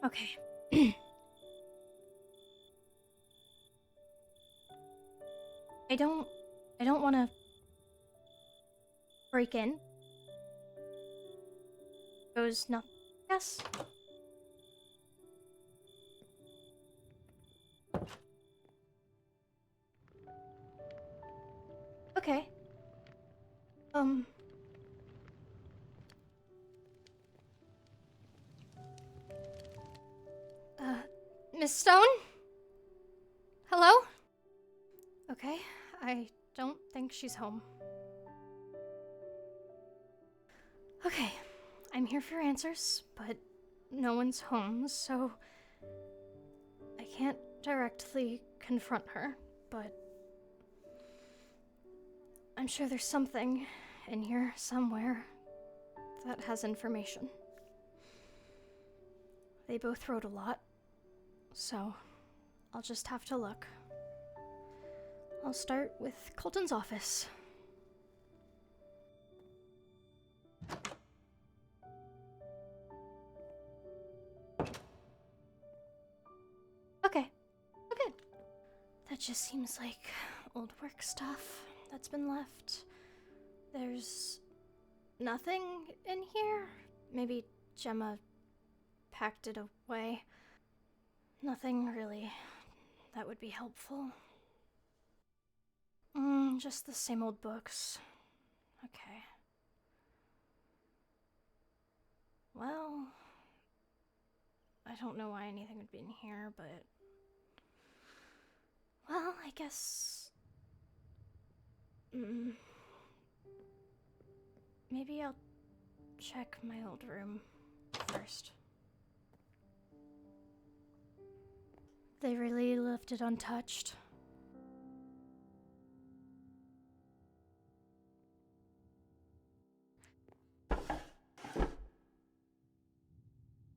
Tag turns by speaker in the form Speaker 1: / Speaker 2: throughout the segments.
Speaker 1: Okay. I don't want to break in. Goes nothing. Yes. Okay. Um. Miss Stone? Hello? Okay, I don't think she's home. Okay, I'm here for answers, but no one's home, so I can't directly confront her, but I'm sure there's something in here somewhere that has information. They both wrote a lot, so I'll just have to look. I'll start with Colton's office. Okay, okay. That just seems like old work stuff that's been left. There's nothing in here? Maybe Gemma packed it away. Nothing really that would be helpful. Just the same old books. Okay. Well, I don't know why anything would be in here, but... Well, I guess... Maybe I'll check my old room first. They really left it untouched.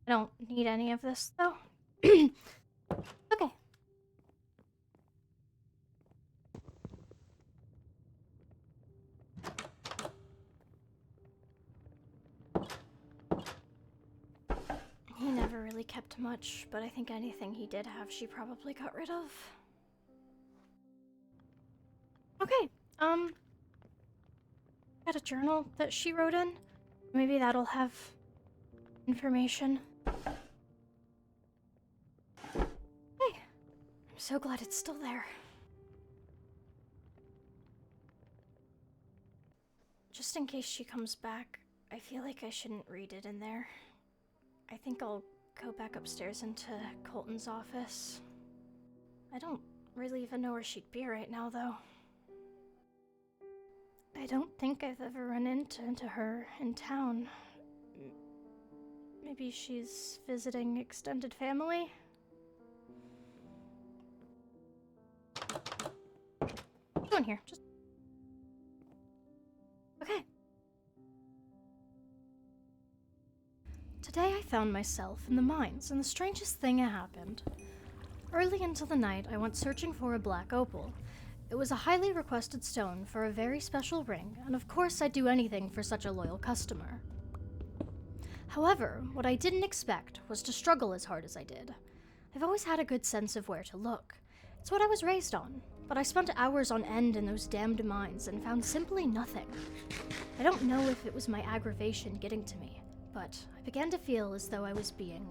Speaker 1: I don't need any of this, though. Okay. He never really kept much, but I think anything he did have, she probably got rid of. Okay, got a journal that she wrote in. Maybe that'll have information. Hey, I'm so glad it's still there. Just in case she comes back, I feel like I shouldn't read it in there. I think I'll go back upstairs into Colton's office. I don't really even know where she'd be right now, though. I don't think I've ever run into her in town. Maybe she's visiting extended family? Go in here, just... Okay. Today I found myself in the mines, and the strangest thing happened. Early into the night, I went searching for a black opal. It was a highly requested stone for a very special ring, and of course I'd do anything for such a loyal customer. However, what I didn't expect was to struggle as hard as I did. I've always had a good sense of where to look. It's what I was raised on, but I spent hours on end in those damned mines and found simply nothing. I don't know if it was my aggravation getting to me, but I began to feel as though I was being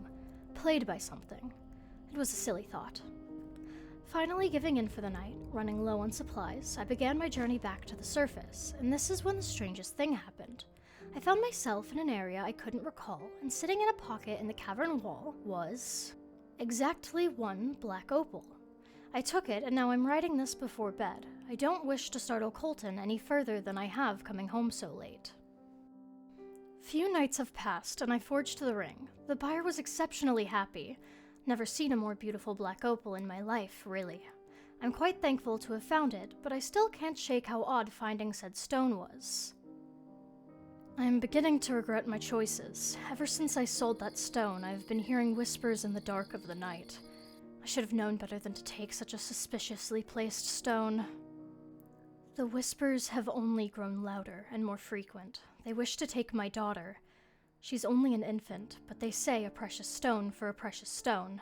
Speaker 1: played by something. It was a silly thought. Finally giving in for the night, running low on supplies, I began my journey back to the surface, and this is when the strangest thing happened. I found myself in an area I couldn't recall, and sitting in a pocket in the cavern wall was... exactly one black opal. I took it, and now I'm writing this before bed. I don't wish to startle Colton any further than I have coming home so late. Few nights have passed, and I forged the ring. The buyer was exceptionally happy. Never seen a more beautiful black opal in my life, really. I'm quite thankful to have found it, but I still can't shake how odd finding said stone was. I'm beginning to regret my choices. Ever since I sold that stone, I've been hearing whispers in the dark of the night. I should have known better than to take such a suspiciously placed stone. The whispers have only grown louder and more frequent. They wish to take my daughter. She's only an infant, but they say a precious stone for a precious stone.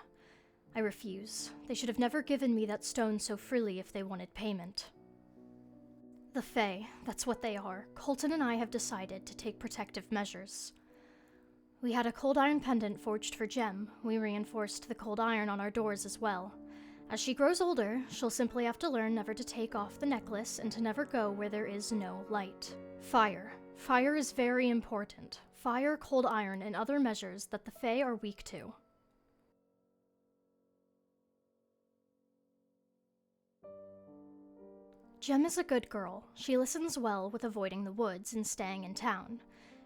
Speaker 1: I refuse. They should have never given me that stone so freely if they wanted payment. The Fae, that's what they are. Colton and I have decided to take protective measures. We had a cold iron pendant forged for Gem. We reinforced the cold iron on our doors as well. As she grows older, she'll simply have to learn never to take off the necklace and to never go where there is no light. Fire. Fire is very important. Fire, cold iron, and other measures that the Fae are weak to. Gem is a good girl. She listens well with avoiding the woods and staying in town.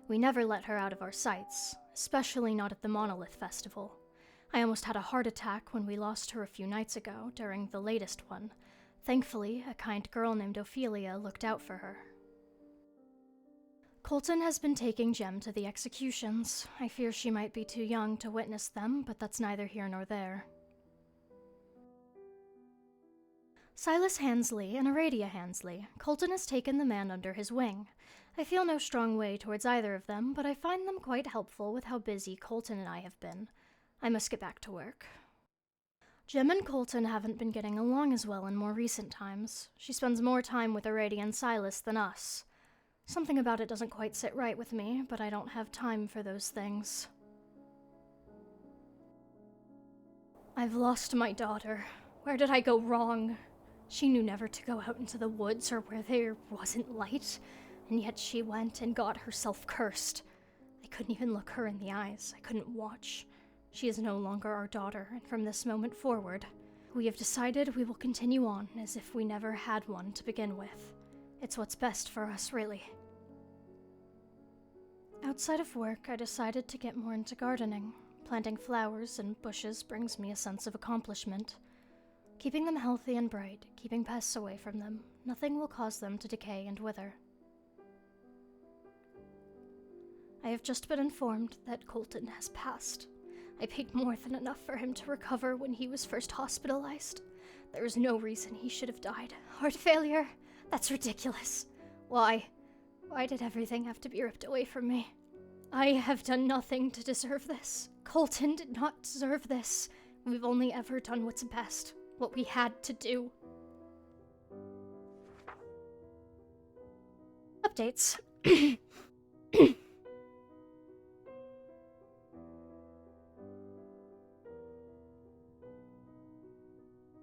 Speaker 1: We never let her out of our sights, especially not at the Monolith Festival. I almost had a heart attack when we lost her a few nights ago during the latest one. Thankfully, a kind girl named Ophelia looked out for her. Colton has been taking Gem to the executions. I fear she might be too young to witness them, but that's neither here nor there. Silas Hansley and Aradia Hansley. Colton has taken the man under his wing. I feel no strong way towards either of them, but I find them quite helpful with how busy Colton and I have been. I must get back to work. Gem and Colton haven't been getting along as well in more recent times. She spends more time with Aradia and Silas than us. Something about it doesn't quite sit right with me, but I don't have time for those things. I've lost my daughter. Where did I go wrong? She knew never to go out into the woods or where there wasn't light, and yet she went and got herself cursed. I couldn't even look her in the eyes. I couldn't watch. She is no longer our daughter, and from this moment forward, we have decided we will continue on as if we never had one to begin with. It's what's best for us, really. Outside of work, I decided to get more into gardening. Planting flowers and bushes brings me a sense of accomplishment. Keeping them healthy and bright, keeping pests away from them, nothing will cause them to decay and wither. I have just been informed that Colton has passed. I paid more than enough for him to recover when he was first hospitalized. There is no reason he should have died. Heart failure? That's ridiculous. Why? Why did everything have to be ripped away from me? I have done nothing to deserve this. Colton did not deserve this. We've only ever done what's best, what we had to do. Updates.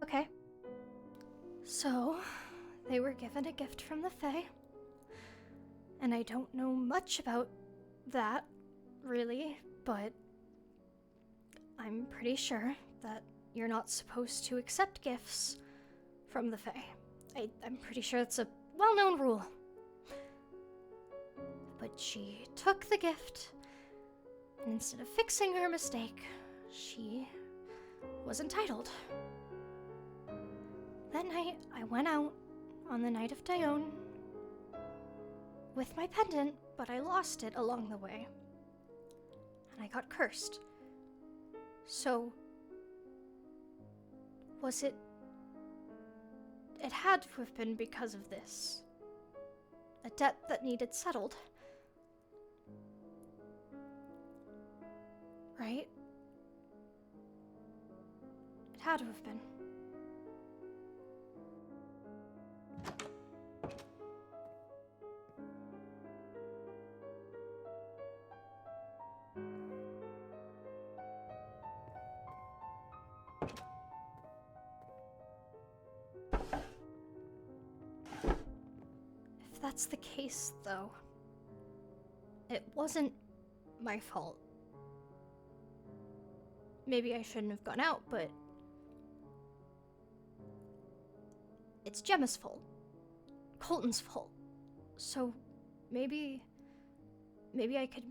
Speaker 1: Okay. So, they were given a gift from the Fae. And I don't know much about that, really, but I'm pretty sure that you're not supposed to accept gifts from the Fae. I'm pretty sure it's a well-known rule. But she took the gift, and instead of fixing her mistake, she was entitled. That night, I went out on the night of Dione with my pendant, but I lost it along the way. And I got cursed. So, was it... It had to have been because of this. A debt that needed settled. Right? It had to have been. If that's the case, though, it wasn't my fault. Maybe I shouldn't have gone out, but it's Gemma's fault. Colton's fault. So maybe I could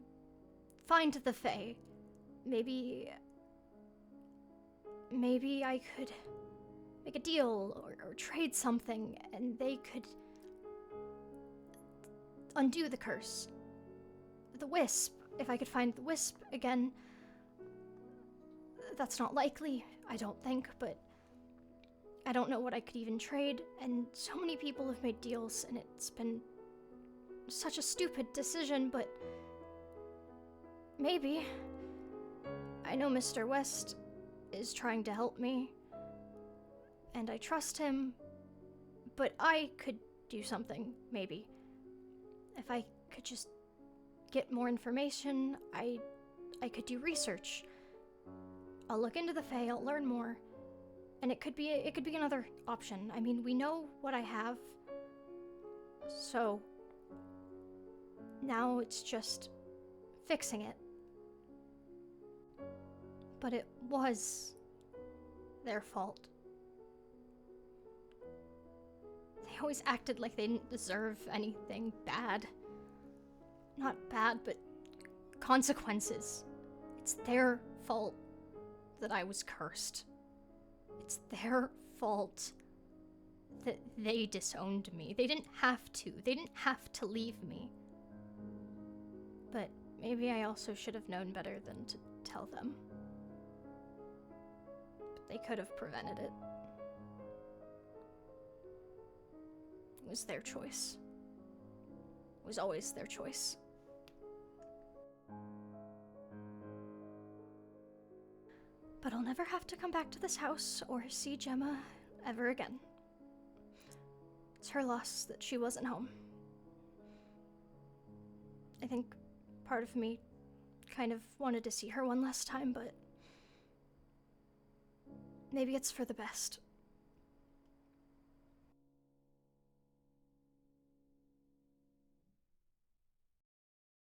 Speaker 1: find the Fae. Maybe I could make a deal or trade something, and they could undo the curse. The wisp, if I could find the wisp again. That's not likely, I don't think, but I don't know what I could even trade, and so many people have made deals, and it's been such a stupid decision, but maybe. I know Mr. West is trying to help me, and I trust him, but I could do something, maybe. If I could just get more information, I could do research. I'll look into the Fae, I'll learn more, and it could be another option. I mean, we know what I have, so now it's just fixing it. But it was their fault. They always acted like they didn't deserve anything bad. Not bad, but consequences. It's their fault that I was cursed. It's their fault that they disowned me. They didn't have to. They didn't have to leave me. But maybe I also should have known better than to tell them. But they could have prevented it. It was their choice. It was always their choice. But I'll never have to come back to this house or see Gemma ever again. It's her loss that she wasn't home. I think part of me kind of wanted to see her one last time, but maybe it's for the best.